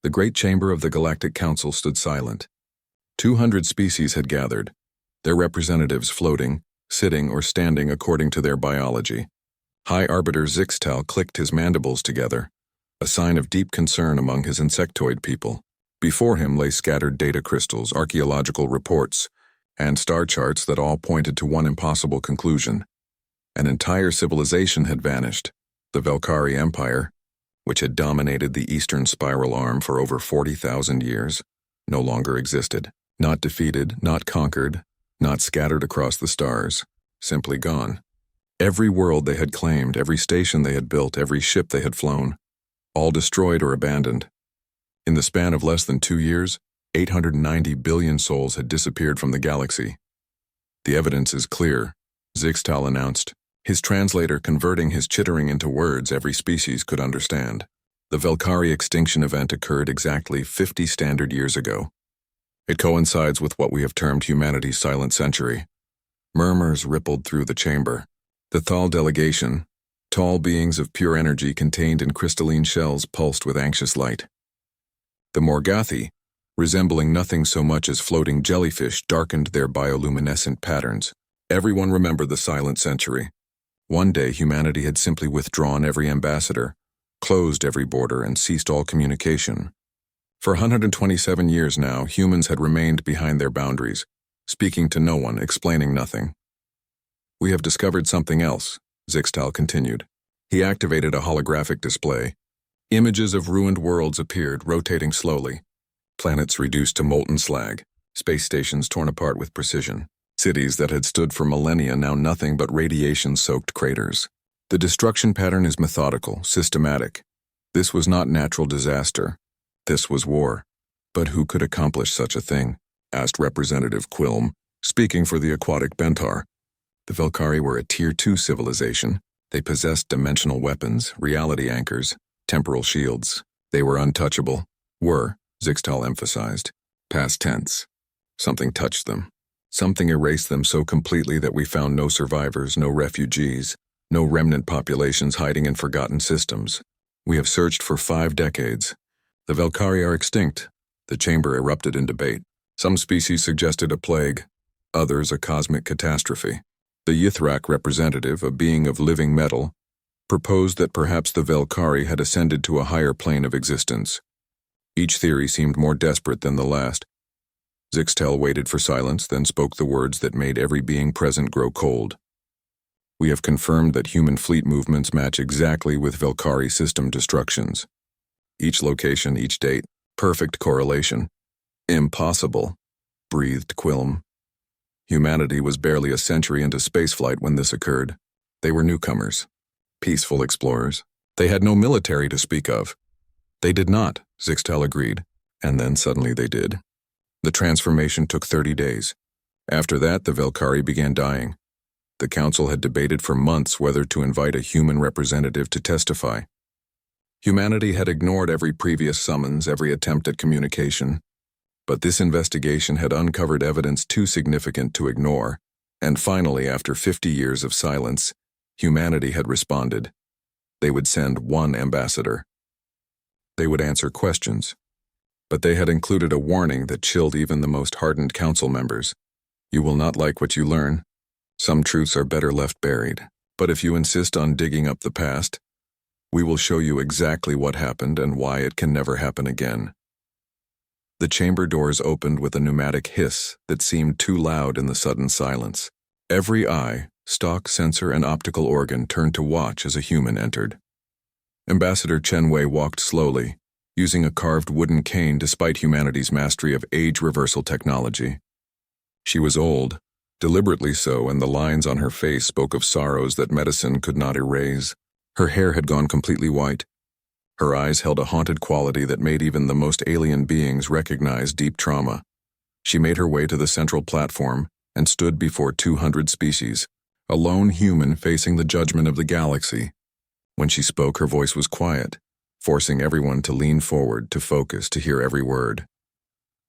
The great chamber of the Galactic Council stood silent. 200 species had gathered, their representatives floating, sitting, or standing according to their biology. High Arbiter Zixtal clicked his mandibles together, a sign of deep concern among his insectoid people. Before him lay scattered data crystals, archaeological reports, and star charts that all pointed to one impossible conclusion. An entire civilization had vanished. The Velcari Empire, which had dominated the eastern spiral arm for over 40,000 years, no longer existed. Not defeated, not conquered, not scattered across the stars, simply gone. Every world they had claimed, every station they had built, every ship they had flown, all destroyed or abandoned. In the span of less than 2 years, 890 billion souls had disappeared from the galaxy. The evidence is clear, Zixtal announced, his translator converting his chittering into words every species could understand. The Velcari extinction event occurred exactly 50 standard years ago. It coincides with what we have termed humanity's silent century. Murmurs rippled through the chamber. The Thal delegation, tall beings of pure energy contained in crystalline shells, pulsed with anxious light. The Morgathi, resembling nothing so much as floating jellyfish, darkened their bioluminescent patterns. Everyone remembered the silent century. One day humanity had simply withdrawn every ambassador, closed every border, and ceased all communication. For 127 years now, humans had remained behind their boundaries, speaking to no one, explaining nothing. We have discovered something else, Zixtal continued. He activated a holographic display. Images of ruined worlds appeared, rotating slowly. Planets reduced to molten slag, space stations torn apart with precision. Cities that had stood for millennia now nothing but radiation-soaked craters. The destruction pattern is methodical, systematic. This was not natural disaster. This was war. But who could accomplish such a thing? Asked Representative Quilm, speaking for the aquatic Bentar. The Velcari were a Tier 2 civilization. They possessed dimensional weapons, reality anchors, temporal shields. They were untouchable. Were, Zixtal emphasized. Past tense. Something touched them. Something erased them so completely that we found no survivors, no refugees, no remnant populations hiding in forgotten systems. We have searched for 5 decades. The Velcari are extinct. The chamber erupted in debate. Some species suggested a plague, others a cosmic catastrophe. The Yithrak representative, a being of living metal, proposed that perhaps the Velcari had ascended to a higher plane of existence. Each theory seemed more desperate than the last. Zixtal waited for silence, then spoke the words that made every being present grow cold. We have confirmed that human fleet movements match exactly with Velcari system destructions. Each location, each date, perfect correlation. Impossible, breathed Quilm. Humanity was barely a century into spaceflight when this occurred. They were newcomers, peaceful explorers. They had no military to speak of. They did not, Zixtal agreed, and then suddenly they did. The transformation took 30 days. After that, the Velcari began dying. The council had debated for months whether to invite a human representative to testify. Humanity had ignored every previous summons, every attempt at communication. But this investigation had uncovered evidence too significant to ignore, and finally, after 50 years of silence, humanity had responded. They would send one ambassador. They would answer questions. But they had included a warning that chilled even the most hardened council members. You will not like what you learn. Some truths are better left buried. But if you insist on digging up the past, we will show you exactly what happened and why it can never happen again. The chamber doors opened with a pneumatic hiss that seemed too loud in the sudden silence. Every eye, stalk, sensor, and optical organ turned to watch as a human entered. Ambassador Chen walked slowly, using a carved wooden cane despite humanity's mastery of age reversal technology. She was old, deliberately so, and the lines on her face spoke of sorrows that medicine could not erase. Her hair had gone completely white. Her eyes held a haunted quality that made even the most alien beings recognize deep trauma. She made her way to the central platform and stood before 200 species, a lone human facing the judgment of the galaxy. When she spoke, her voice was quiet, forcing everyone to lean forward, to focus, to hear every word.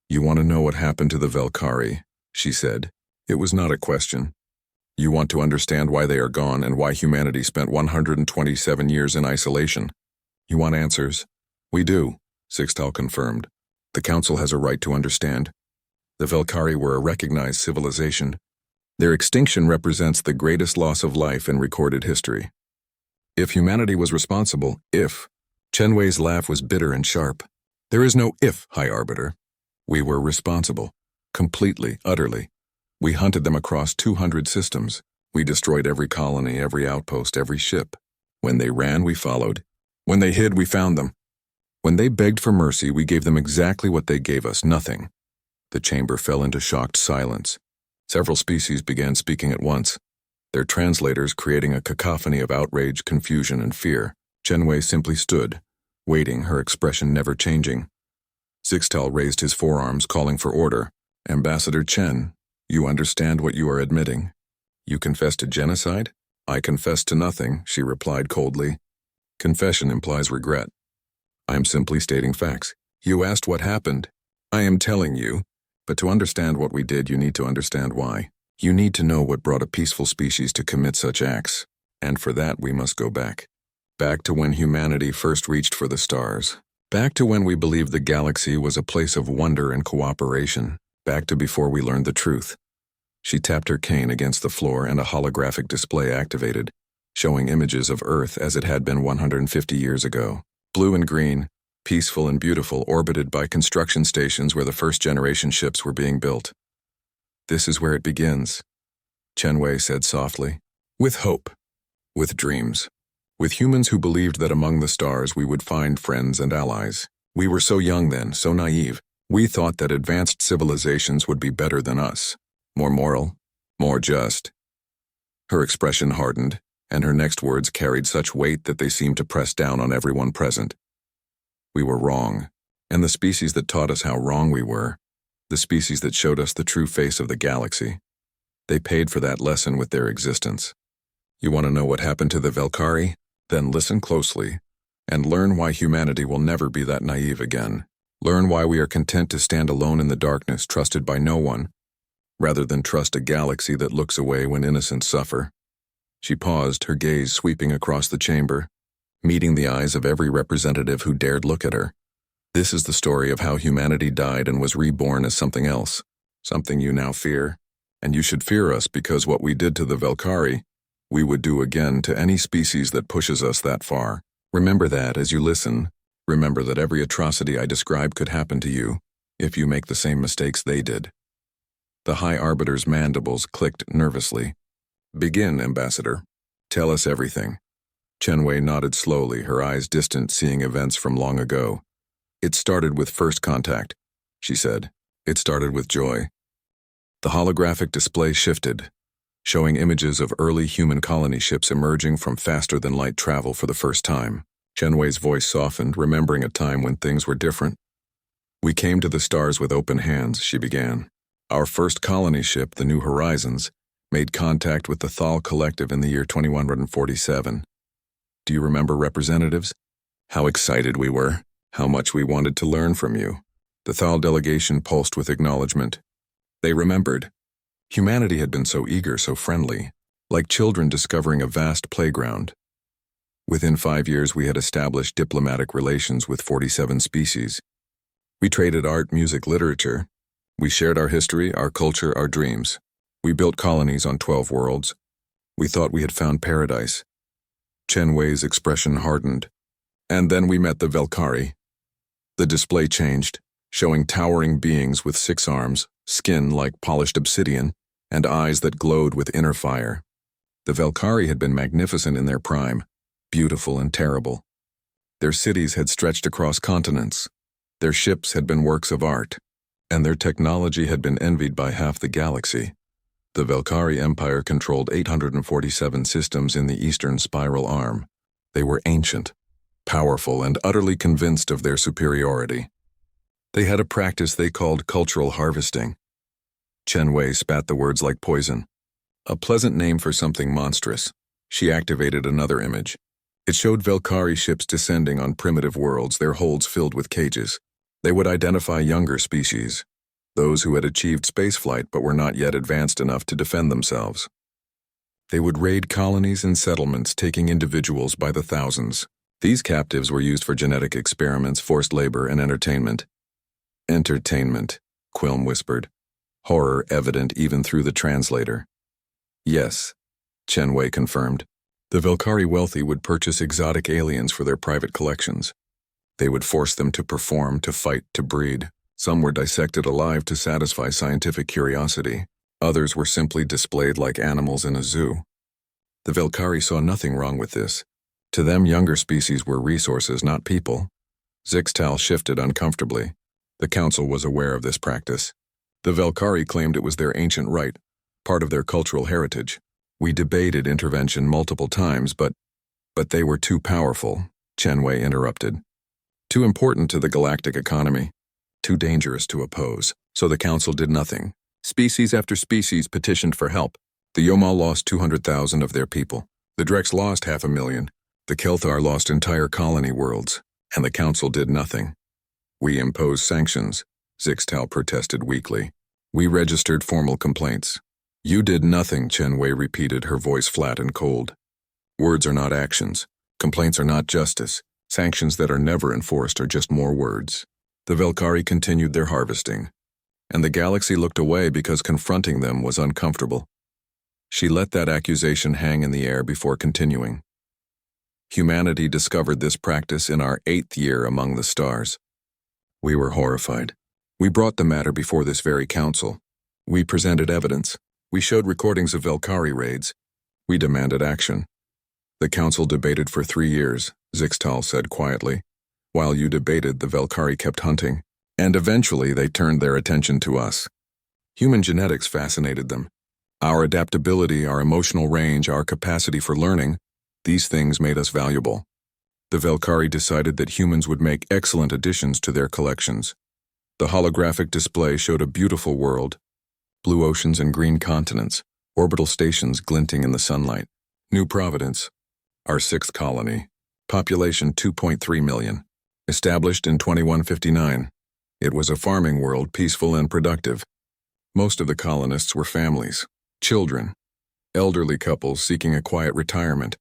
You want to know what happened to the Velcari, she said. It was not a question. You want to understand why they are gone and why humanity spent 127 years in isolation. You want answers? We do, Sixtal confirmed. The Council has a right to understand. The Velcari were a recognized civilization. Their extinction represents the greatest loss of life in recorded history. If humanity was responsible, if. Chen Wei's laugh was bitter and sharp. There is no if, High Arbiter. We were responsible. Completely, utterly. We hunted them across 200 systems. We destroyed every colony, every outpost, every ship. When they ran, we followed. When they hid, we found them. When they begged for mercy, we gave them exactly what they gave us, nothing. The chamber fell into shocked silence. Several species began speaking at once, their translators creating a cacophony of outrage, confusion, and fear. Chen Wei simply stood, waiting, her expression never changing. Sixtal raised his forearms, calling for order. Ambassador Chen, you understand what you are admitting. You confess to genocide? I confess to nothing, she replied coldly. Confession implies regret. I am simply stating facts. You asked what happened. I am telling you. But to understand what we did, you need to understand why. You need to know what brought a peaceful species to commit such acts. And for that, we must go back. Back to when humanity first reached for the stars. Back to when we believed the galaxy was a place of wonder and cooperation. Back to before we learned the truth. She tapped her cane against the floor and a holographic display activated, showing images of Earth as it had been 150 years ago. Blue and green, peaceful and beautiful, orbited by construction stations where the first-generation ships were being built. This is where it begins, Chen Wei said softly. With hope. With dreams. With humans who believed that among the stars we would find friends and allies. We were so young then, so naive. We thought that advanced civilizations would be better than us. More moral, more just. Her expression hardened, and her next words carried such weight that they seemed to press down on everyone present. We were wrong, and the species that taught us how wrong we were, the species that showed us the true face of the galaxy, they paid for that lesson with their existence. You want to know what happened to the Velcari? Then listen closely, and learn why humanity will never be that naive again. Learn why we are content to stand alone in the darkness, trusted by no one, rather than trust a galaxy that looks away when innocents suffer. She paused, her gaze sweeping across the chamber, meeting the eyes of every representative who dared look at her. This is the story of how humanity died and was reborn as something else, something you now fear. And you should fear us because what we did to the Velcari, we would do again to any species that pushes us that far. Remember that as you listen. Remember that every atrocity I describe could happen to you, if you make the same mistakes they did. The High Arbiter's mandibles clicked nervously. Begin, Ambassador. Tell us everything. Chen Wei nodded slowly, her eyes distant, seeing events from long ago. It started with first contact, she said. It started with joy. The holographic display shifted, showing images of early human colony ships emerging from faster-than-light travel for the first time. Chen Wei's voice softened, remembering a time when things were different. We came to the stars with open hands, she began. Our first colony ship, the New Horizons, made contact with the Thal Collective in the year 2147. Do you remember, representatives? How excited we were, how much we wanted to learn from you. The Thal delegation pulsed with acknowledgement. They remembered. Humanity had been so eager, so friendly, like children discovering a vast playground. Within 5 years, we had established diplomatic relations with 47 species. We traded art, music, literature. We shared our history, our culture, our dreams. We built colonies on 12 worlds. We thought we had found paradise. Chen Wei's expression hardened. And then we met the Velcari. The display changed, showing towering beings with 6 arms, skin like polished obsidian, and eyes that glowed with inner fire. The Velcari had been magnificent in their prime, beautiful and terrible. Their cities had stretched across continents. Their ships had been works of art, and their technology had been envied by half the galaxy. The Velcari Empire controlled 847 systems in the eastern spiral arm. They were ancient, powerful, and utterly convinced of their superiority. They had a practice they called cultural harvesting. Chen Wei spat the words like poison. A pleasant name for something monstrous. She activated another image. It showed Velcari ships descending on primitive worlds, their holds filled with cages. They would identify younger species, those who had achieved spaceflight but were not yet advanced enough to defend themselves. They would raid colonies and settlements, taking individuals by the thousands. These captives were used for genetic experiments, forced labor, and entertainment. Entertainment, Quilm whispered, horror evident even through the translator. Yes, Chen confirmed. The Velcari wealthy would purchase exotic aliens for their private collections. They would force them to perform, to fight, to breed. Some were dissected alive to satisfy scientific curiosity. Others were simply displayed like animals in a zoo. The Velcari saw nothing wrong with this. To them, younger species were resources, not people. Zixtal shifted uncomfortably. The council was aware of this practice. The Velcari claimed it was their ancient right, part of their cultural heritage. We debated intervention multiple times, but they were too powerful, Chen interrupted. Too important to the galactic economy. Too dangerous to oppose. So the council did nothing. Species after species petitioned for help. The Yomal lost 200,000 of their people. The Drex lost 500,000. The Kelthar lost entire colony worlds. And the council did nothing. We imposed sanctions, Zixtal protested weakly. We registered formal complaints. You did nothing, Chen repeated, her voice flat and cold. Words are not actions. Complaints are not justice. Sanctions that are never enforced are just more words. The Velcari continued their harvesting, and the galaxy looked away because confronting them was uncomfortable. She let that accusation hang in the air before continuing. Humanity discovered this practice in our 8th year among the stars. We were horrified. We brought the matter before this very council. We presented evidence. We showed recordings of Velcari raids. We demanded action. The council debated for 3 years, Zixtal said quietly. While you debated, the Velcari kept hunting, and eventually they turned their attention to us. Human genetics fascinated them. Our adaptability, our emotional range, our capacity for learning, these things made us valuable. The Velcari decided that humans would make excellent additions to their collections. The holographic display showed a beautiful world. Blue oceans and green continents, orbital stations glinting in the sunlight. New Providence, our 6th colony, population 2.3 million. Established in 2159. It was a farming world, peaceful and productive. Most of the colonists were families, children, elderly couples seeking a quiet retirement,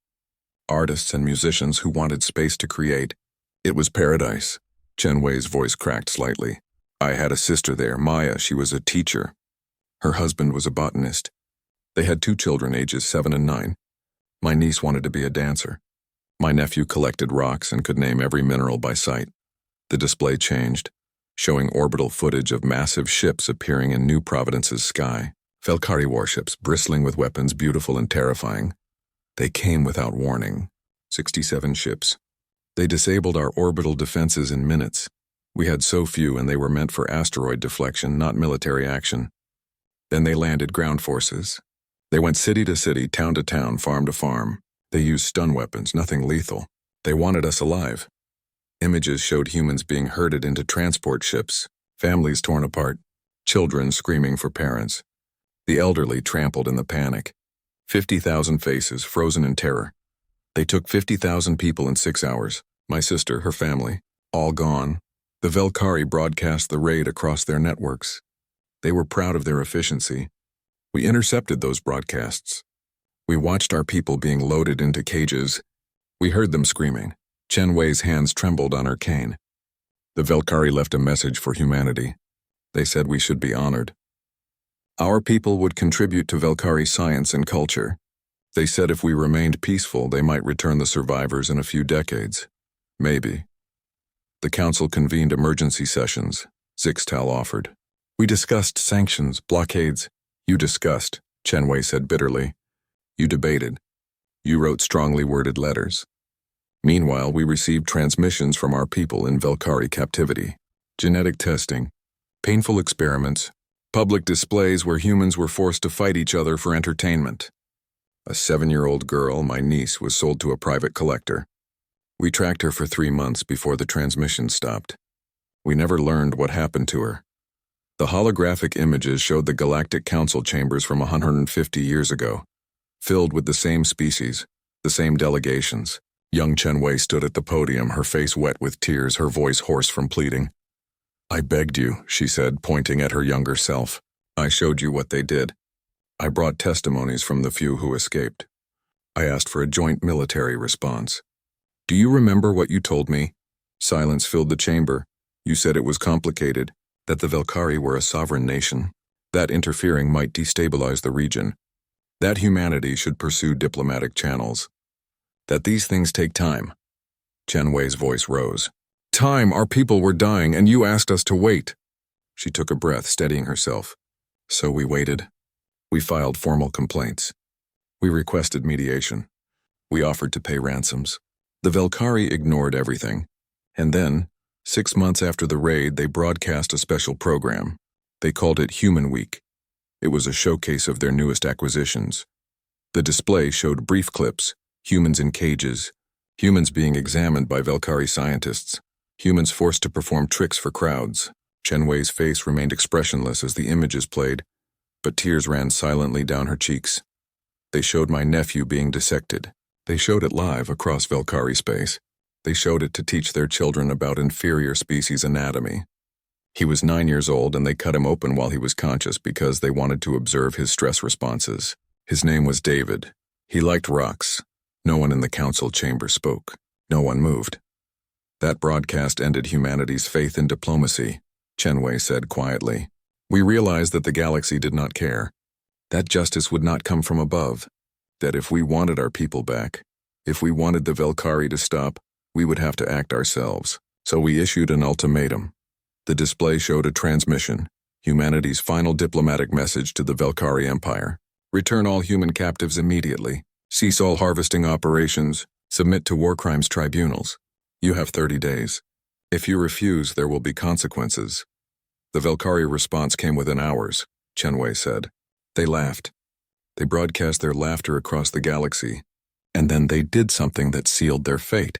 artists and musicians who wanted space to create. It was paradise. Chen voice cracked slightly. I had a sister there, Maya. She was a teacher. Her husband was a botanist. They had 2 children, ages 7 and 9. My niece wanted to be a dancer. My nephew collected rocks and could name every mineral by sight. The display changed, showing orbital footage of massive ships appearing in New Providence's sky. Velcari warships, bristling with weapons, beautiful and terrifying. They came without warning. 67 ships. They disabled our orbital defenses in minutes. We had so few, and they were meant for asteroid deflection, not military action. Then they landed ground forces. They went city to city, town to town, farm to farm. They used stun weapons, nothing lethal. They wanted us alive. Images showed humans being herded into transport ships, families torn apart, children screaming for parents. The elderly trampled in the panic. 50,000 faces frozen in terror. They took 50,000 people in 6 hours. My sister, her family, all gone. The Velcari broadcast the raid across their networks. They were proud of their efficiency. We intercepted those broadcasts. We watched our people being loaded into cages. We heard them screaming. Chen hands trembled on her cane. The Velcari left a message for humanity. They said we should be honored. Our people would contribute to Velcari science and culture. They said if we remained peaceful, they might return the survivors in a few decades. Maybe. The council convened emergency sessions, Zixtal offered. We discussed sanctions, blockades. You discussed, Chen said bitterly. You debated. You wrote strongly worded letters. Meanwhile, we received transmissions from our people in Velcari captivity. Genetic testing, painful experiments, public displays where humans were forced to fight each other for entertainment. A 7-year-old girl, my niece, was sold to a private collector. We tracked her for 3 months before the transmission stopped. We never learned what happened to her. The holographic images showed the Galactic Council chambers from 150 years ago, filled with the same species, the same delegations. Young Chen stood at the podium, her face wet with tears, her voice hoarse from pleading. I begged you, she said, pointing at her younger self. I showed you what they did. I brought testimonies from the few who escaped. I asked for a joint military response. Do you remember what you told me? Silence filled the chamber. You said it was complicated, that the Velcari were a sovereign nation, that interfering might destabilize the region, that humanity should pursue diplomatic channels, that these things take time. Chen Wei's voice rose. Time, our people were dying, and you asked us to wait. She took a breath, steadying herself. So we waited. We filed formal complaints. We requested mediation. We offered to pay ransoms. The Velcari ignored everything. And then, 6 months after the raid, they broadcast a special program. They called it Human Week. It was a showcase of their newest acquisitions. The display showed brief clips, humans in cages, humans being examined by Velcari scientists, humans forced to perform tricks for crowds. Chen Wei's face remained expressionless as the images played, but tears ran silently down her cheeks. They showed my nephew being dissected. They showed it live across Velcari space. They showed it to teach their children about inferior species anatomy. He was 9 years old and they cut him open while he was conscious because they wanted to observe his stress responses. His name was David. He liked rocks. No one in the council chamber spoke. No one moved. That broadcast ended humanity's faith in diplomacy, Chen Wei said quietly. We realized that the galaxy did not care, that justice would not come from above, that if we wanted our people back, if we wanted the Velcari to stop, we would have to act ourselves. So we issued an ultimatum. The display showed a transmission, humanity's final diplomatic message to the Velcari Empire. Return all human captives immediately. Cease all harvesting operations. Submit to war crimes tribunals. You have 30 days. If you refuse, there will be consequences. The Velcari response came within hours, Chen Wei said. They laughed. They broadcast their laughter across the galaxy. And then they did something that sealed their fate.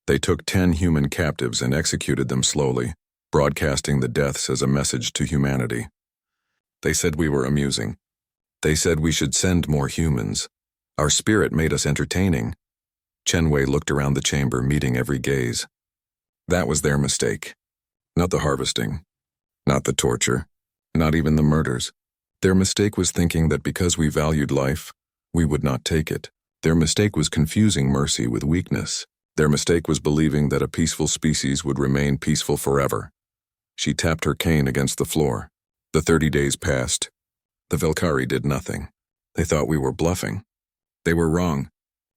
They took 10 human captives and executed them slowly, broadcasting the deaths as a message to humanity. They said we were amusing. They said we should send more humans. Our spirit made us entertaining. Chen Wei looked around the chamber, meeting every gaze. That was their mistake. Not the harvesting. Not the torture. Not even the murders. Their mistake was thinking that because we valued life, we would not take it. Their mistake was confusing mercy with weakness. Their mistake was believing that a peaceful species would remain peaceful forever. She tapped her cane against the floor. The 30 days passed. The Velcari did nothing. They thought we were bluffing. They were wrong.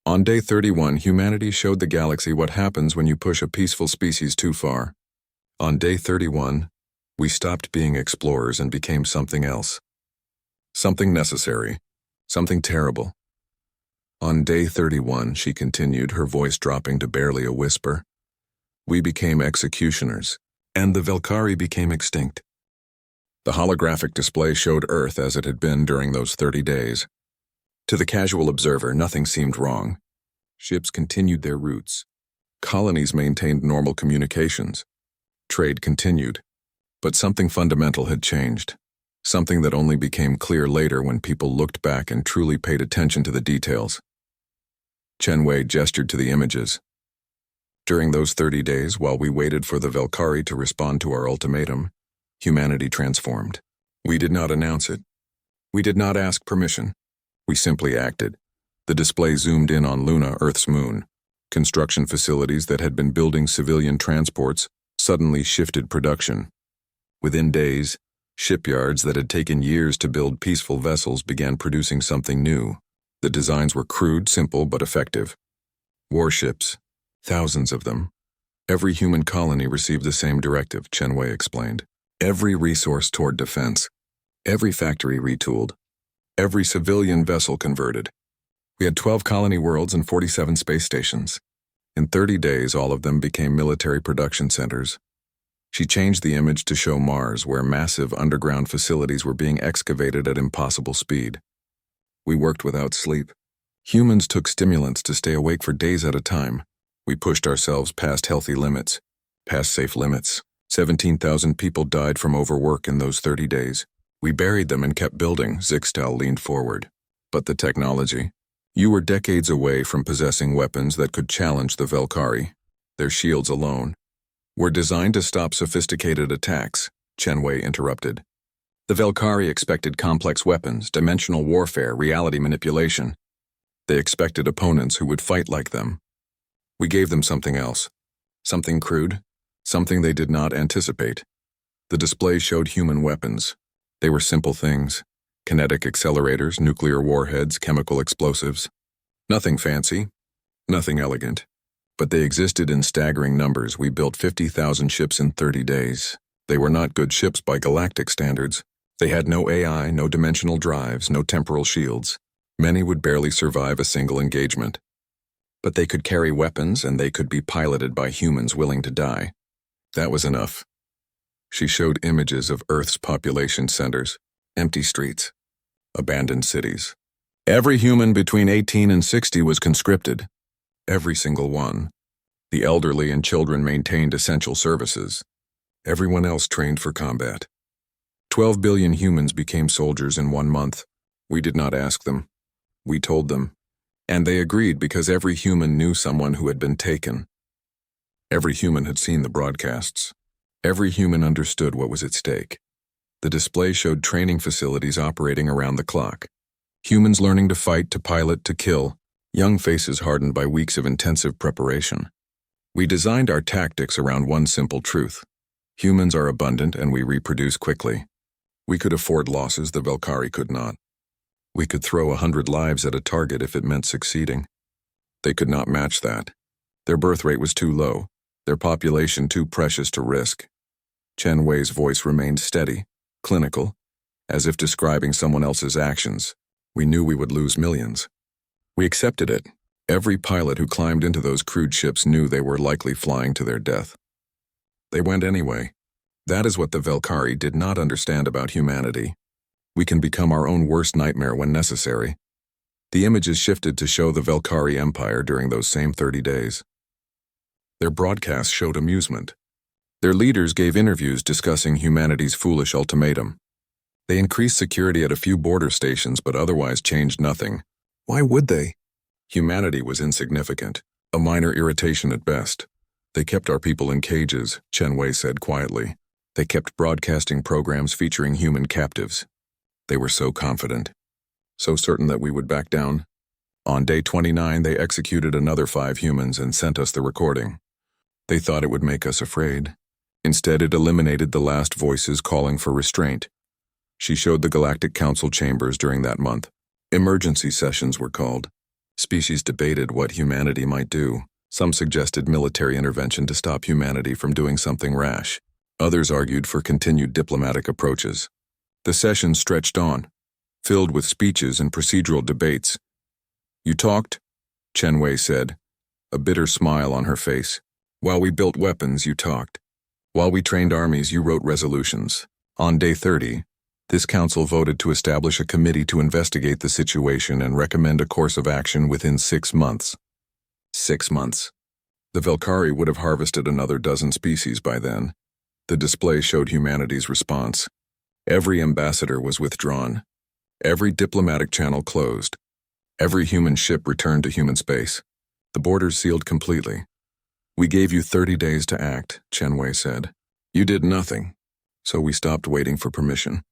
On day 31, humanity showed the galaxy what happens when you push a peaceful species too far. On day 31, we stopped being explorers and became something else. Something necessary. Something terrible. On day 31, she continued, her voice dropping to barely a whisper, we became executioners, and the Velcari became extinct. The holographic display showed Earth as it had been during those 30 days. To the casual observer, nothing seemed wrong. Ships continued their routes. Colonies maintained normal communications. Trade continued. But something fundamental had changed. Something that only became clear later when people looked back and truly paid attention to the details. Chen Wei gestured to the images. During those 30 days, while we waited for the Velcari to respond to our ultimatum, humanity transformed. We did not announce it. We did not ask permission. We simply acted. The display zoomed in on Luna, Earth's moon. Construction facilities that had been building civilian transports suddenly shifted production. Within days, shipyards that had taken years to build peaceful vessels began producing something new. The designs were crude, simple, but effective. Warships, thousands of them. Every human colony received the same directive, Chen Wei explained. Every resource toward defense. Every factory retooled. Every civilian vessel converted. We had 12 colony worlds and 47 space stations. In 30 days, all of them became military production centers. She changed the image to show Mars, where massive underground facilities were being excavated at impossible speed. We worked without sleep. Humans took stimulants to stay awake for days at a time. We pushed ourselves past healthy limits, past safe limits. 17,000 people died from overwork in those 30 days. We buried them and kept building, Zixtal leaned forward. But the technology? You were decades away from possessing weapons that could challenge the Velcari. Their shields alone were designed to stop sophisticated attacks, Chen Wei interrupted. The Velcari expected complex weapons, dimensional warfare, reality manipulation. They expected opponents who would fight like them. We gave them something else. Something crude. Something they did not anticipate. The display showed human weapons. They were simple things. Kinetic accelerators, nuclear warheads, chemical explosives. Nothing fancy. Nothing elegant. But they existed in staggering numbers. We built 50,000 ships in 30 days. They were not good ships by galactic standards. They had no AI, no dimensional drives, no temporal shields. Many would barely survive a single engagement. But they could carry weapons, and they could be piloted by humans willing to die. That was enough. She showed images of Earth's population centers, empty streets, abandoned cities. Every human between 18 and 60 was conscripted. Every single one. The elderly and children maintained essential services. Everyone else trained for combat. 12 billion humans became soldiers in 1 month. We did not ask them. We told them. And they agreed because every human knew someone who had been taken. Every human had seen the broadcasts. Every human understood what was at stake. The display showed training facilities operating around the clock. Humans learning to fight, to pilot, to kill. Young faces hardened by weeks of intensive preparation. We designed our tactics around one simple truth. Humans are abundant and we reproduce quickly. We could afford losses the Velcari could not. We could throw 100 lives at a target if it meant succeeding. They could not match that. Their birth rate was too low, their population too precious to risk. Chen Wei's voice remained steady, clinical, as if describing someone else's actions. We knew we would lose millions. We accepted it. Every pilot who climbed into those crude ships knew they were likely flying to their death. They went anyway. That is what the Velcari did not understand about humanity. We can become our own worst nightmare when necessary. The images shifted to show the Velcari Empire during those same 30 days. Their broadcasts showed amusement. Their leaders gave interviews discussing humanity's foolish ultimatum. They increased security at a few border stations but otherwise changed nothing. Why would they? Humanity was insignificant, a minor irritation at best. They kept our people in cages, Chen Wei said quietly. They kept broadcasting programs featuring human captives. They were so confident, so certain that we would back down. On day 29, they executed another 5 humans and sent us the recording. They thought it would make us afraid. Instead, it eliminated the last voices calling for restraint. She showed the Galactic Council chambers during that month. Emergency sessions were called. Species debated what humanity might do. Some suggested military intervention to stop humanity from doing something rash. Others argued for continued diplomatic approaches. The session stretched on, filled with speeches and procedural debates. You talked, Chen Wei said, a bitter smile on her face. While we built weapons, you talked. While we trained armies, you wrote resolutions. On day 30, this council voted to establish a committee to investigate the situation and recommend a course of action within 6 months. 6 months. The Velcari would have harvested another dozen species by then. The display showed humanity's response. Every ambassador was withdrawn. Every diplomatic channel closed. Every human ship returned to human space. The borders sealed completely. We gave you 30 days to act, Chen Wei said. You did nothing. So we stopped waiting for permission.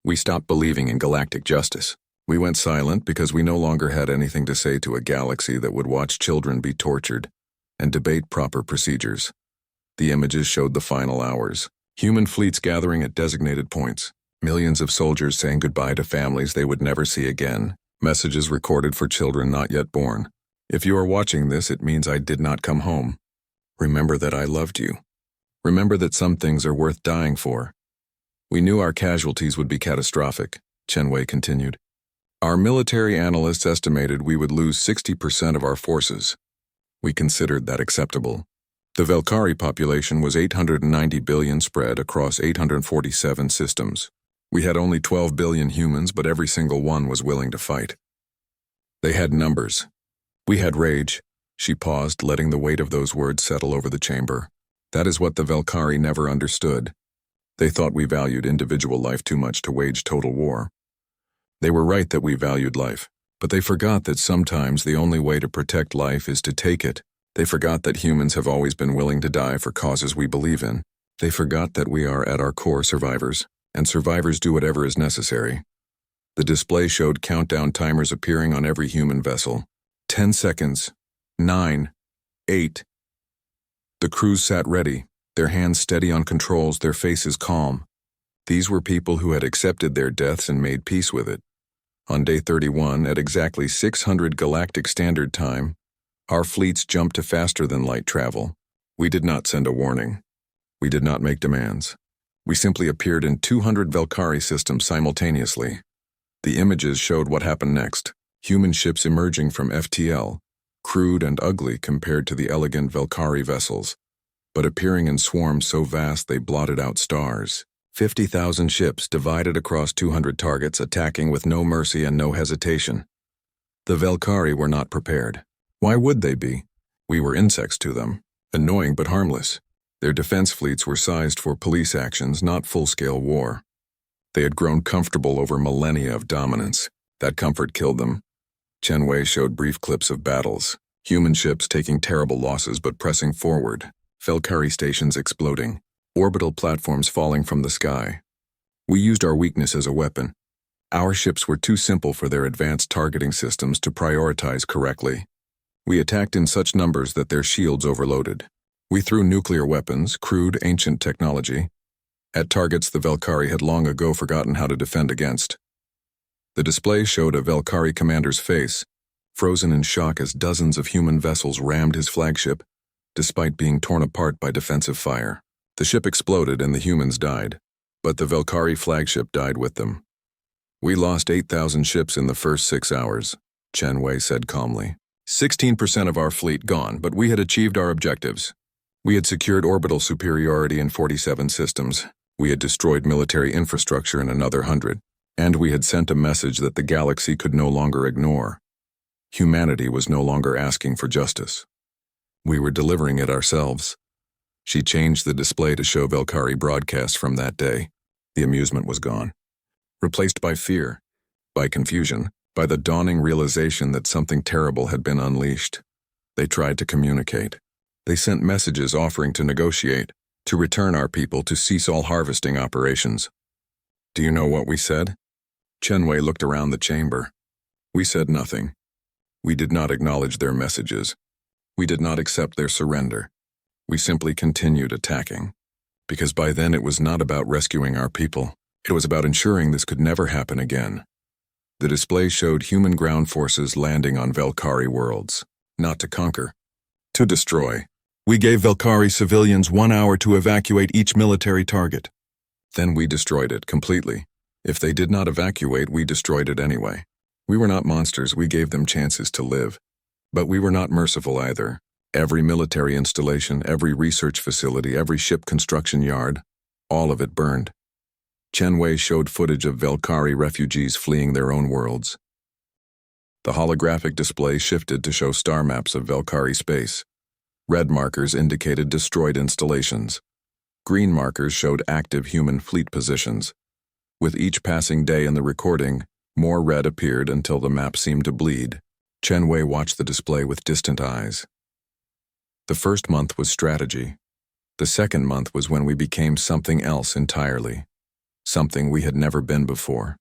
We stopped believing in galactic justice. We went silent because we no longer had anything to say to a galaxy that would watch children be tortured and debate proper procedures. The images showed the final hours. Human fleets gathering at designated points. Millions of soldiers saying goodbye to families they would never see again. Messages recorded for children not yet born. If you are watching this, it means I did not come home. Remember that I loved you. Remember that some things are worth dying for. We knew our casualties would be catastrophic, Chen Wei continued. Our military analysts estimated we would lose 60% of our forces. We considered that acceptable. The Velcari population was 890 billion spread across 847 systems. We had only 12 billion humans, but every single one was willing to fight. They had numbers. We had rage. She paused, letting the weight of those words settle over the chamber. That is what the Velcari never understood. They thought we valued individual life too much to wage total war. They were right that we valued life, but they forgot that sometimes the only way to protect life is to take it. They forgot that humans have always been willing to die for causes we believe in. They forgot that we are at our core survivors, and survivors do whatever is necessary. The display showed countdown timers appearing on every human vessel. 10 seconds. 9. 8. The crews sat ready, their hands steady on controls, their faces calm. These were people who had accepted their deaths and made peace with it. On day 31, at exactly 600 Galactic Standard Time, our fleets jumped to faster-than-light travel. We did not send a warning. We did not make demands. We simply appeared in 200 Velcari systems simultaneously. The images showed what happened next. Human ships emerging from FTL, crude and ugly compared to the elegant Velcari vessels, but appearing in swarms so vast they blotted out stars. 50,000 ships divided across 200 targets, attacking with no mercy and no hesitation. The Velcari were not prepared. Why would they be? We were insects to them, annoying but harmless. Their defense fleets were sized for police actions, not full-scale war. They had grown comfortable over millennia of dominance. That comfort killed them. Chen showed brief clips of battles, human ships taking terrible losses but pressing forward, Velcari stations exploding, orbital platforms falling from the sky. We used our weakness as a weapon. Our ships were too simple for their advanced targeting systems to prioritize correctly. We attacked in such numbers that their shields overloaded. We threw nuclear weapons, crude, ancient technology, at targets the Velcari had long ago forgotten how to defend against. The display showed a Velcari commander's face, frozen in shock as dozens of human vessels rammed his flagship, despite being torn apart by defensive fire. The ship exploded and the humans died, but the Velcari flagship died with them. We lost 8,000 ships in the first 6 hours, Chen said calmly. 16% of our fleet gone, but we had achieved our objectives. We had secured orbital superiority in 47 systems. We had destroyed military infrastructure in another 100. And we had sent a message that the galaxy could no longer ignore. Humanity was no longer asking for justice. We were delivering it ourselves. She changed the display to show Velcari broadcasts from that day. The amusement was gone. Replaced by fear, by confusion, by the dawning realization that something terrible had been unleashed. They tried to communicate. They sent messages offering to negotiate, to return our people, to cease all harvesting operations. Do you know what we said? Chen looked around the chamber. We said nothing. We did not acknowledge their messages. We did not accept their surrender. We simply continued attacking. Because by then it was not about rescuing our people. It was about ensuring this could never happen again. The display showed human ground forces landing on Velcari worlds. Not to conquer. To destroy. We gave Velcari civilians 1 hour to evacuate each military target. Then we destroyed it completely. If they did not evacuate, we destroyed it anyway. We were not monsters, we gave them chances to live. But we were not merciful either. Every military installation, every research facility, every ship construction yard, all of it burned. Chen showed footage of Velcari refugees fleeing their own worlds. The holographic display shifted to show star maps of Velcari space. Red markers indicated destroyed installations. Green markers showed active human fleet positions. With each passing day in the recording, more red appeared until the map seemed to bleed. Chen watched the display with distant eyes. The first month was strategy. The second month was when we became something else entirely. Something we had never been before.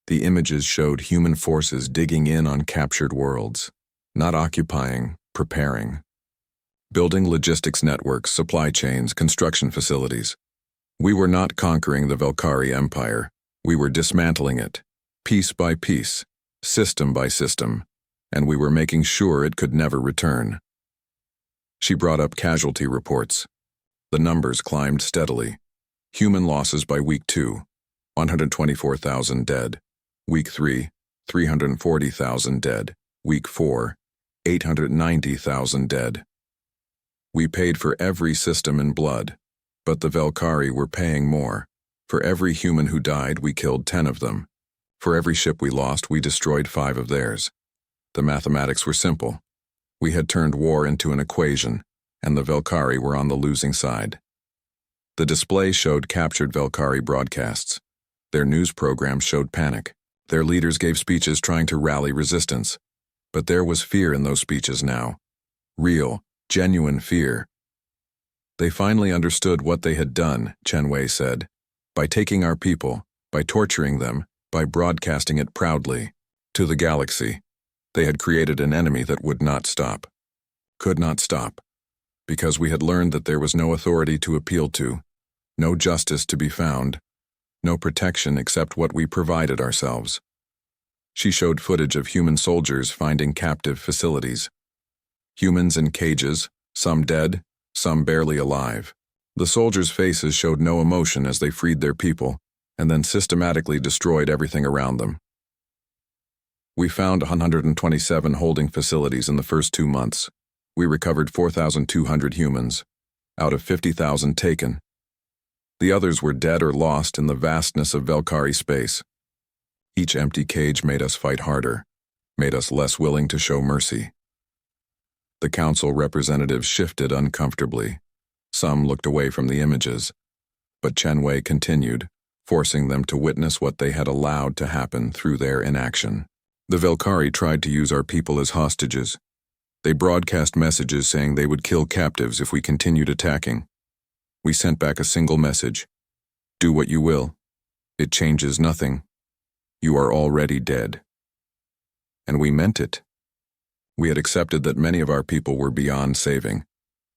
The images showed human forces digging in on captured worlds, not occupying, preparing. Building logistics networks, supply chains, construction facilities. We were not conquering the Velcari Empire. We were dismantling it, piece by piece, system by system, and we were making sure it could never return. She brought up casualty reports. The numbers climbed steadily. Human losses by week 2, 124,000 dead. Week 3, 340,000 dead. Week 4, 890,000 dead. We paid for every system in blood, but the Velcari were paying more. For every human who died, we killed 10 of them. For every ship we lost, we destroyed 5 of theirs. The mathematics were simple. We had turned war into an equation, and the Velcari were on the losing side. The display showed captured Velcari broadcasts. Their news programs showed panic. Their leaders gave speeches trying to rally resistance. But there was fear in those speeches now. Real, genuine fear. They finally understood what they had done, Chen said. By taking our people, by torturing them, by broadcasting it proudly to the galaxy, they had created an enemy that would not stop. could not stop, because we had learned that there was no authority to appeal to, no justice to be found, no protection except what we provided ourselves. She showed footage of human soldiers finding captive facilities. Humans in cages, some dead, some barely alive. The soldiers' faces showed no emotion as they freed their people, and then systematically destroyed everything around them. We found 127 holding facilities in the first 2 months. We recovered 4,200 humans, out of 50,000 taken. The others were dead or lost in the vastness of Velcari space. Each empty cage made us fight harder, made us less willing to show mercy. The council representatives shifted uncomfortably. Some looked away from the images, but Chen continued, forcing them to witness what they had allowed to happen through their inaction. The Velcari tried to use our people as hostages. They broadcast messages saying they would kill captives if we continued attacking. We sent back a single message: do what you will. It changes nothing. You are already dead. And we meant it. We had accepted that many of our people were beyond saving.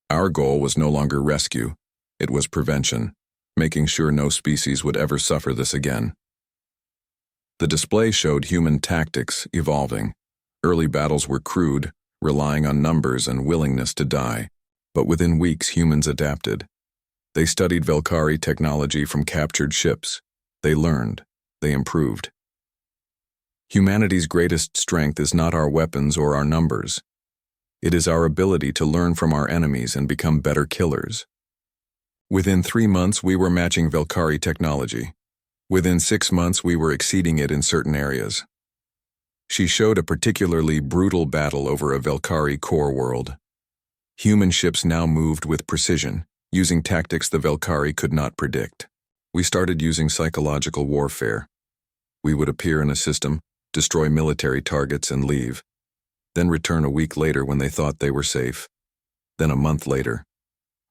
Our goal was no longer rescue, it was prevention, making sure no species would ever suffer this again. The display showed human tactics evolving. Early battles were crude, relying on numbers and willingness to die. But within weeks, humans adapted. They studied Velcari technology from captured ships. They learned. They improved. Humanity's greatest strength is not our weapons or our numbers. It is our ability to learn from our enemies and become better killers. Within 3 months, we were matching Velcari technology. Within 6 months, we were exceeding it in certain areas. She showed a particularly brutal battle over a Velcari core world. Human ships now moved with precision, using tactics the Velcari could not predict. We started using psychological warfare. We would appear in a system, destroy military targets and leave, then return a week later when they thought they were safe, then a month later.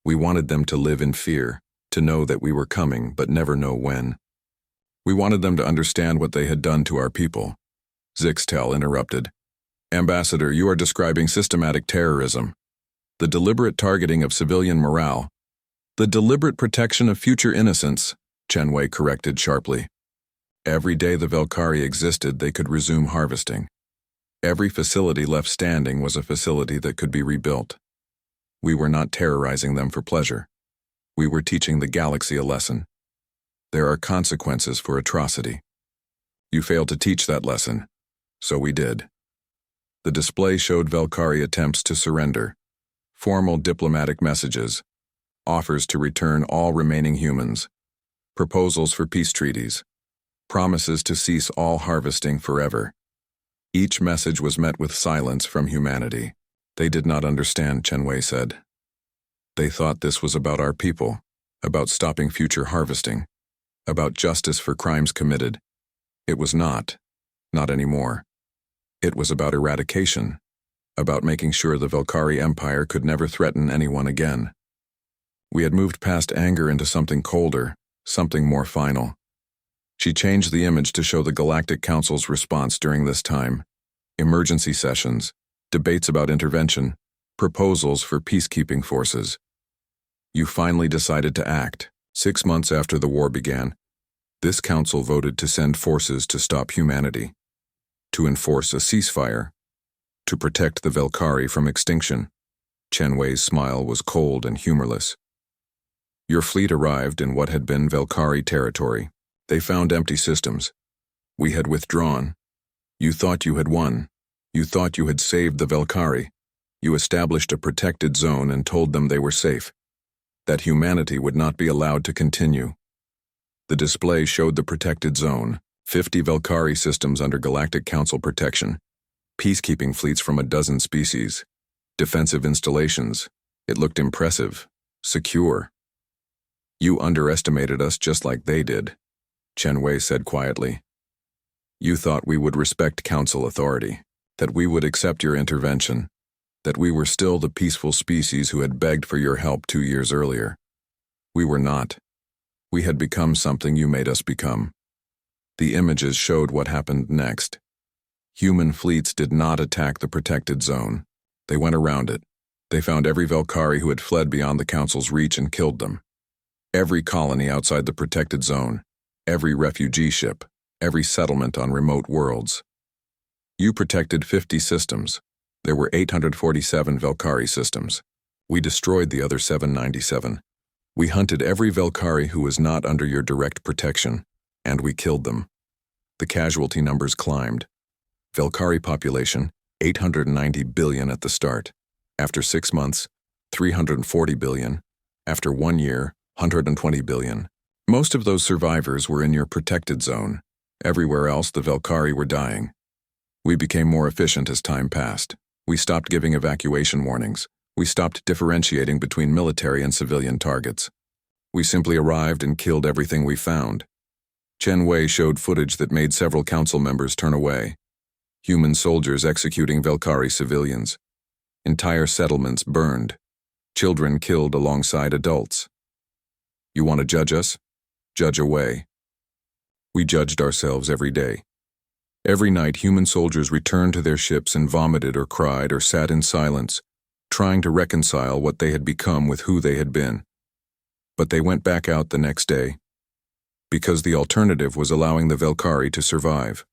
We wanted them to live in fear, to know that we were coming but never know when. We wanted them to understand what they had done to our people. Zixtel interrupted. Ambassador, you are describing systematic terrorism. The deliberate targeting of civilian morale. The deliberate protection of future innocence, Chen corrected sharply. Every day the Velcari existed, they could resume harvesting. Every facility left standing was a facility that could be rebuilt. We were not terrorizing them for pleasure. We were teaching the galaxy a lesson. There are consequences for atrocity. You failed to teach that lesson, so we did. The display showed Velcari attempts to surrender, formal diplomatic messages, offers to return all remaining humans, proposals for peace treaties, promises to cease all harvesting forever. Each message was met with silence from humanity. They did not understand, Chen said. They thought this was about our people, about stopping future harvesting, about justice for crimes committed. It was not anymore. It was about eradication, about making sure the Velcari Empire could never threaten anyone again. We had moved past anger into something colder, something more final. She changed the image to show the Galactic Council's response during this time: emergency sessions, debates about intervention, proposals for peacekeeping forces. You finally decided to act. 6 months after the war began, this council voted to send forces to stop humanity, to enforce a ceasefire, to protect the Velcari from extinction. Chen smile was cold and humorless. Your fleet arrived in what had been Velcari territory. They found empty systems. We had withdrawn. You thought you had won. You thought you had saved the Velcari. You established a protected zone and told them they were safe, that humanity would not be allowed to continue. The display showed the protected zone, 50 Velcari systems under Galactic Council protection, peacekeeping fleets from a dozen species, defensive installations. It looked impressive, secure. You underestimated us just like they did, Chen said quietly. You thought we would respect council authority, that we would accept your intervention, that we were still the peaceful species who had begged for your help 2 years earlier. We were not. We had become something you made us become. The images showed what happened next. Human fleets did not attack the protected zone. They went around it. They found every Velcari who had fled beyond the Council's reach and killed them. Every colony outside the protected zone, every refugee ship, every settlement on remote worlds. You protected 50 systems. There were 847 Velcari systems. We destroyed the other 797. We hunted every Velcari who was not under your direct protection, and we killed them. The casualty numbers climbed. Velcari population, 890 billion at the start. After 6 months, 340 billion. After 1 year, 120 billion. Most of those survivors were in your protected zone. Everywhere else, the Velcari were dying. We became more efficient as time passed. We stopped giving evacuation warnings. We stopped differentiating between military and civilian targets. We simply arrived and killed everything we found. Chen showed footage that made several council members turn away. Human soldiers executing Velcari civilians. Entire settlements burned. Children killed alongside adults. You want to judge us? Judge away. We judged ourselves every day. Every night, human soldiers returned to their ships and vomited or cried or sat in silence, trying to reconcile what they had become with who they had been. But they went back out the next day, because the alternative was allowing the Velcari to survive.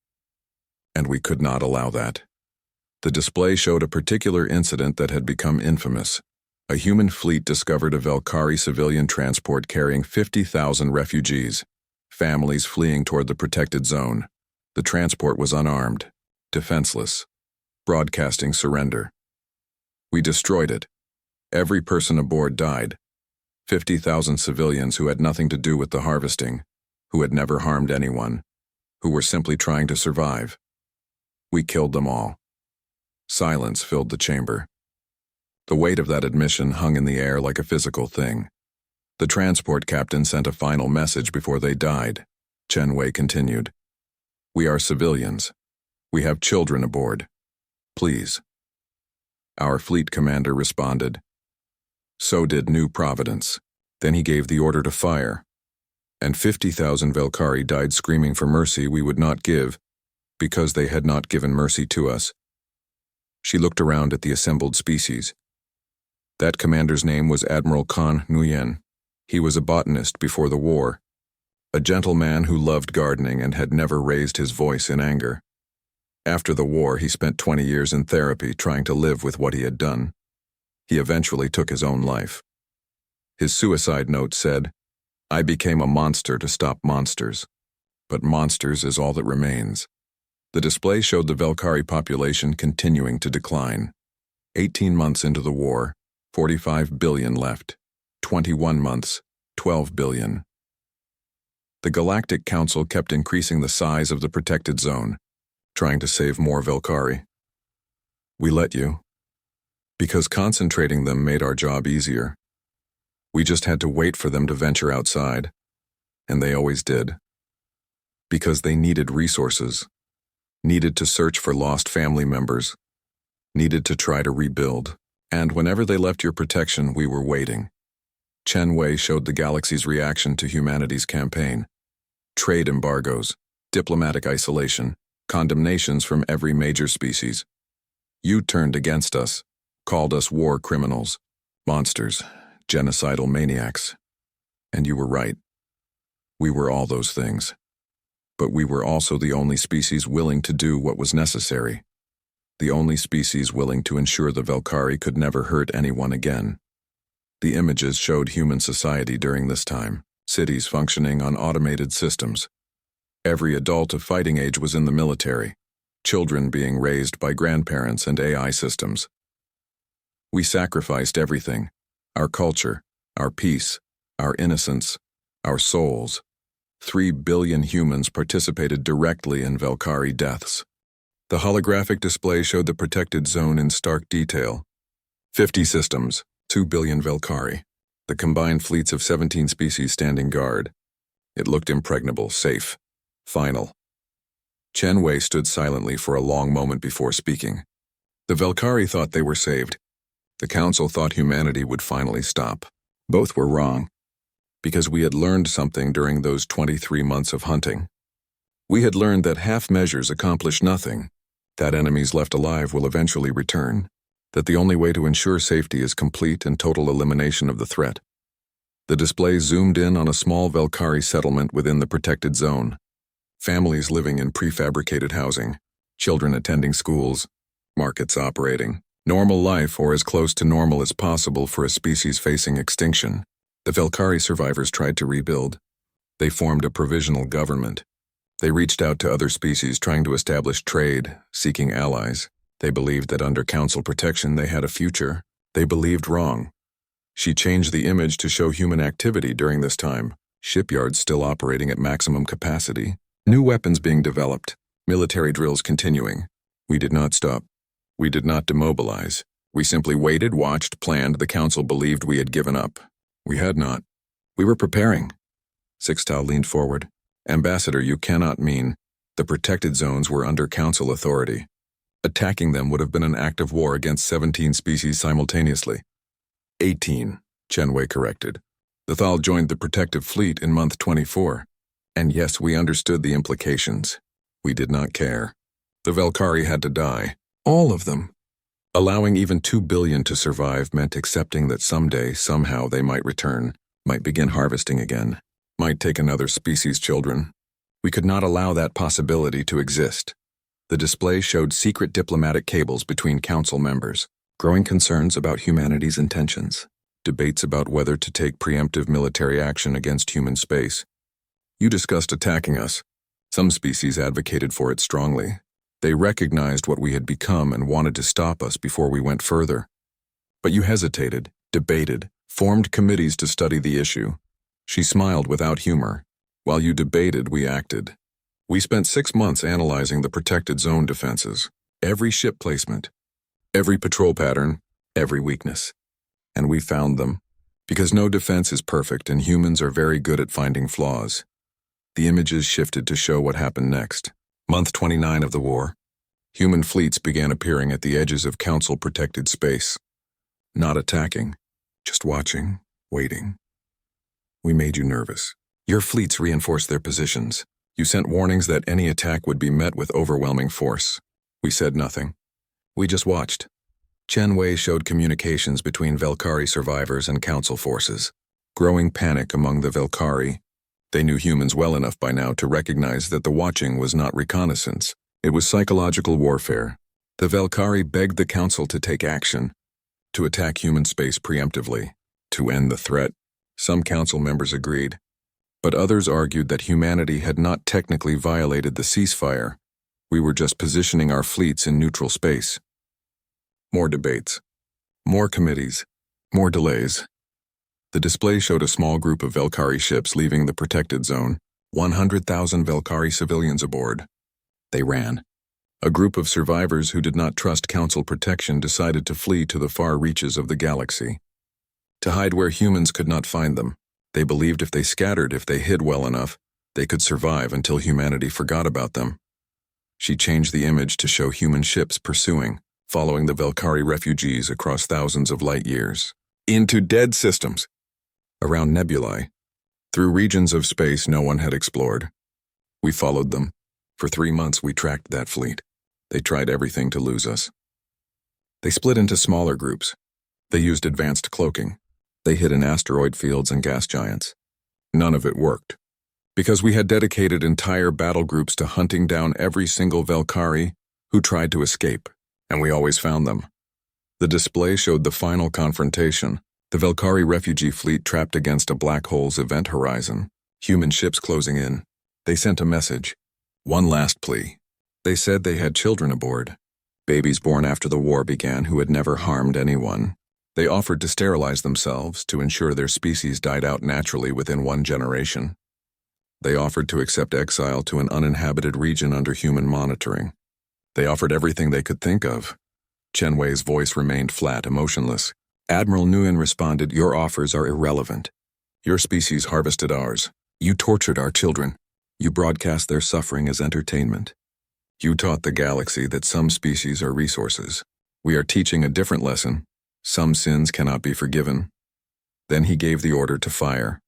And we could not allow that. The display showed a particular incident that had become infamous. A human fleet discovered a Velcari civilian transport carrying 50,000 refugees, families fleeing toward the protected zone. The transport was unarmed, defenseless, broadcasting surrender. We destroyed it. Every person aboard died. 50,000 civilians who had nothing to do with the harvesting, who had never harmed anyone, who were simply trying to survive. We killed them all. Silence filled the chamber. The weight of that admission hung in the air like a physical thing. The transport captain sent a final message before they died. Chen continued. We are civilians. We have children aboard. Please. Our fleet commander responded. So did New Providence. Then he gave the order to fire. And 50,000 Velcari died screaming for mercy we would not give, because they had not given mercy to us. She looked around at the assembled species. That commander's name was Admiral Khan Nguyen. He was a botanist before the war, a gentleman who loved gardening and had never raised his voice in anger. After the war, he spent 20 years in therapy trying to live with what he had done. He eventually took his own life. His suicide note said, I became a monster to stop monsters, but monsters is all that remains. The display showed the Velcari population continuing to decline. 18 months into the war, 45 billion left. 21 months, 12 billion. The Galactic Council kept increasing the size of the protected zone, trying to save more Velcari. We let you, because concentrating them made our job easier. We just had to wait for them to venture outside, and they always did. Because they needed resources, needed to search for lost family members, needed to try to rebuild. And whenever they left your protection, we were waiting. Chen showed the galaxy's reaction to humanity's campaign. Trade embargoes, diplomatic isolation, condemnations from every major species. You turned against us, called us war criminals, monsters, genocidal maniacs. And you were right. We were all those things. But we were also the only species willing to do what was necessary. The only species willing to ensure the Velcari could never hurt anyone again. The images showed human society during this time, cities functioning on automated systems. Every adult of fighting age was in the military, children being raised by grandparents and AI systems. We sacrificed everything, our culture, our peace, our innocence, our souls. 3 billion humans participated directly in Velcari deaths. The holographic display showed the protected zone in stark detail. 50 systems, 2 billion Velcari. The combined fleets of 17 species standing guard. It looked impregnable, safe, final. Chen stood silently for a long moment before speaking. The Velcari thought they were saved. The Council thought humanity would finally stop. Both were wrong, because we had learned something during those 23 months of hunting. We had learned that half measures accomplish nothing, that enemies left alive will eventually return, that the only way to ensure safety is complete and total elimination of the threat. The display zoomed in on a small Velcari settlement within the protected zone. Families living in prefabricated housing, children attending schools, markets operating. Normal life, or as close to normal as possible for a species facing extinction. The Velcari survivors tried to rebuild. They formed a provisional government. They reached out to other species trying to establish trade, seeking allies. They believed that under council protection they had a future. They believed wrong. She changed the image to show human activity during this time, shipyards still operating at maximum capacity, new weapons being developed, military drills continuing. We did not stop. We did not demobilize. We simply waited, watched, planned. The council believed we had given up. We had not. We were preparing. Sixtile leaned forward. Ambassador, you cannot mean. The protected zones were under council authority. Attacking them would have been an act of war against 17 species simultaneously. 18, Chen corrected. The Thal joined the protective fleet in month 24. And yes, we understood the implications. We did not care. The Velcari had to die. All of them. Allowing even 2 billion to survive meant accepting that someday, somehow, they might return, might begin harvesting again, might take another species' children. We could not allow that possibility to exist. The display showed secret diplomatic cables between council members, growing concerns about humanity's intentions, debates about whether to take preemptive military action against human space. You discussed attacking us. Some species advocated for it strongly. They recognized what we had become and wanted to stop us before we went further. But you hesitated, debated, formed committees to study the issue. She smiled without humor. While you debated, we acted. We spent 6 months analyzing the protected zone defenses, every ship placement, every patrol pattern, every weakness. And we found them. Because no defense is perfect and humans are very good at finding flaws. The images shifted to show what happened next. Month 29 of the war. Human fleets began appearing at the edges of council-protected space. Not attacking, just watching, waiting. We made you nervous. Your fleets reinforced their positions. You sent warnings that any attack would be met with overwhelming force. We said nothing. We just watched. Chen showed communications between Velcari survivors and council forces. Growing panic among the Velcari. They knew humans well enough by now to recognize that the watching was not reconnaissance. It was psychological warfare. The Velcari begged the council to take action, to attack human space preemptively, to end the threat. Some council members agreed, but others argued that humanity had not technically violated the ceasefire. We were just positioning our fleets in neutral space. More debates, more committees, more delays. The display showed a small group of Velcari ships leaving the protected zone, 100,000 Velcari civilians aboard. They ran. A group of survivors who did not trust council protection decided to flee to the far reaches of the galaxy. To hide where humans could not find them. They believed if they scattered, if they hid well enough, they could survive until humanity forgot about them. She changed the image to show human ships pursuing, following the Velcari refugees across thousands of light years. Into dead systems. Around nebulae, through regions of space no one had explored. We followed them. For 3 months we tracked that fleet. They tried everything to lose us. They split into smaller groups. They used advanced cloaking. They hid in asteroid fields and gas giants. None of it worked. Because we had dedicated entire battle groups to hunting down every single Velcari who tried to escape, and we always found them. The display showed the final confrontation. The Velcari refugee fleet trapped against a black hole's event horizon. Human ships closing in. They sent a message. One last plea. They said they had children aboard. Babies born after the war began who had never harmed anyone. They offered to sterilize themselves to ensure their species died out naturally within 1 generation. They offered to accept exile to an uninhabited region under human monitoring. They offered everything they could think of. Chen voice remained flat, emotionless. Admiral Nguyen responded, "Your offers are irrelevant. Your species harvested ours. You tortured our children. You broadcast their suffering as entertainment. You taught the galaxy that some species are resources. We are teaching a different lesson. Some sins cannot be forgiven." Then he gave the order to fire.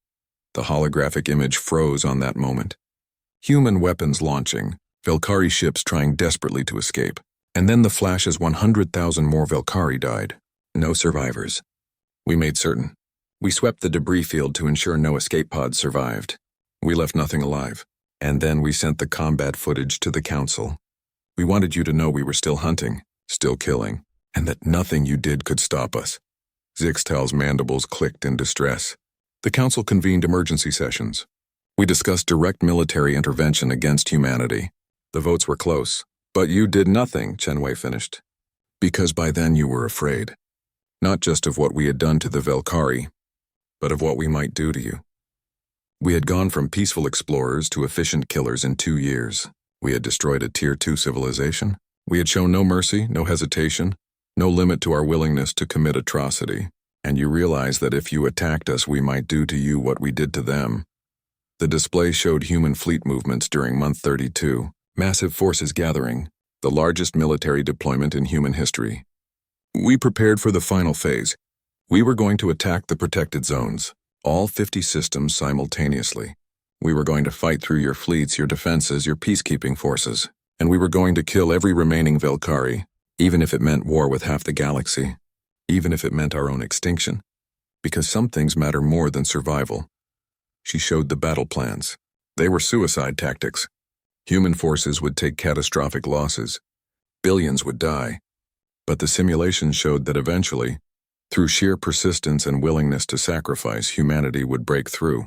The holographic image froze on that moment. Human weapons launching, Velcari ships trying desperately to escape. And then the flash as 100,000 more Velcari died. No survivors. We made certain. We swept the debris field to ensure no escape pods survived. We left nothing alive. And then we sent the combat footage to the council. We wanted you to know we were still hunting, still killing, and that nothing you did could stop us. Zixtal's mandibles clicked in distress. The council convened emergency sessions. We discussed direct military intervention against humanity. The votes were close. But you did nothing, Chen finished. Because by then you were afraid. Not just of what we had done to the Velcari, but of what we might do to you. We had gone from peaceful explorers to efficient killers in 2 years. We had destroyed a Tier 2 civilization. We had shown no mercy, no hesitation, no limit to our willingness to commit atrocity. And you realized that if you attacked us, we might do to you what we did to them. The display showed human fleet movements during month 32. Massive forces gathering, the largest military deployment in human history. We prepared for the final phase. We were going to attack the protected zones, all 50 systems simultaneously. We were going to fight through your fleets, your defenses, your peacekeeping forces, and we were going to kill every remaining Velcari, even if it meant war with half the galaxy, even if it meant our own extinction, because some things matter more than survival. She showed the battle plans. They were suicide tactics. Human forces would take catastrophic losses. Billions would die. But the simulations showed that eventually, through sheer persistence and willingness to sacrifice, humanity would break through.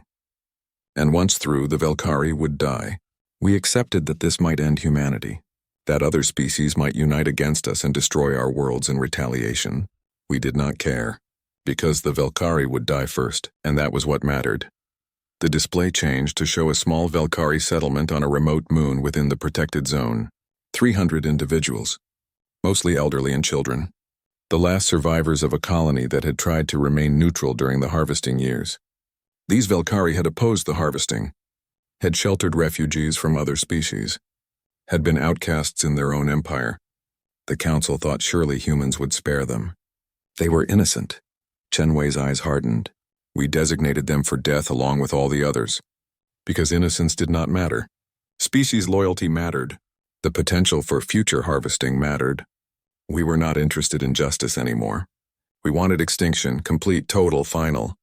And once through, the Velcari would die. We accepted that this might end humanity, that other species might unite against us and destroy our worlds in retaliation. We did not care, because the Velcari would die first, and that was what mattered. The display changed to show a small Velcari settlement on a remote moon within the protected zone. 300 individuals, mostly elderly and children. The last survivors of a colony that had tried to remain neutral during the harvesting years. These Velcari had opposed the harvesting, had sheltered refugees from other species, had been outcasts in their own empire. The council thought surely humans would spare them. They were innocent. Chen Wei's eyes hardened. We designated them for death along with all the others. Because innocence did not matter. Species loyalty mattered. The potential for future harvesting mattered. We were not interested in justice anymore. We wanted extinction, complete, total, final.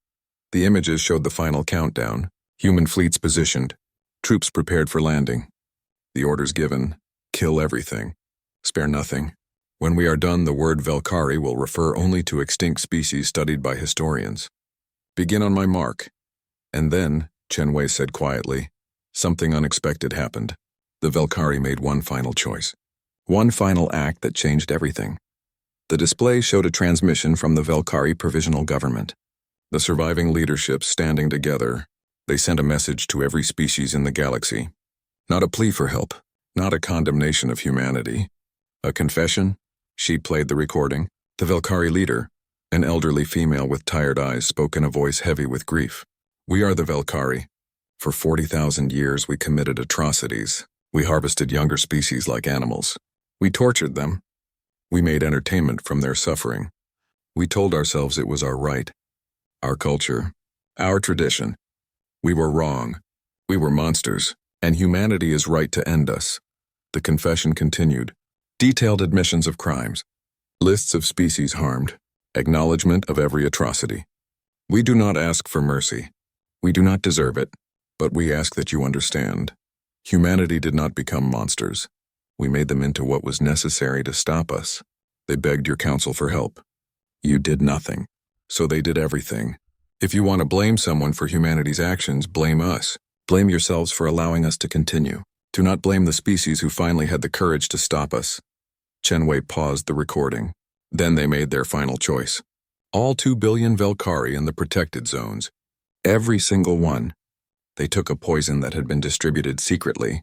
The images showed the final countdown. Human fleets positioned. Troops prepared for landing. The orders given: kill everything. Spare nothing. When we are done, the word Velcari will refer only to extinct species studied by historians. Begin on my mark. And then, Chen Wei said quietly, something unexpected happened. The Velcari made one final choice. One final act that changed everything. The display showed a transmission from the Velcari Provisional Government. The surviving leadership standing together, they sent a message to every species in the galaxy. Not a plea for help, not a condemnation of humanity. A confession? She played the recording. The Velcari leader, an elderly female with tired eyes, spoke in a voice heavy with grief. We are the Velcari. For 40,000 years we committed atrocities. We harvested younger species like animals. We tortured them. We made entertainment from their suffering. We told ourselves it was our right, our culture, our tradition. We were wrong. We were monsters, and humanity is right to end us. The confession continued. Detailed admissions of crimes, lists of species harmed, acknowledgement of every atrocity. We do not ask for mercy. We do not deserve it, but we ask that you understand. Humanity did not become monsters. We made them into what was necessary to stop us. They begged your council for help. You did nothing, so they did everything. If you want to blame someone for humanity's actions, blame us. Blame yourselves for allowing us to continue. Do not blame the species who finally had the courage to stop us. Chen Wei paused the recording. Then they made their final choice. All 2 billion Velcari in the protected zones. Every single one. They took a poison that had been distributed secretly,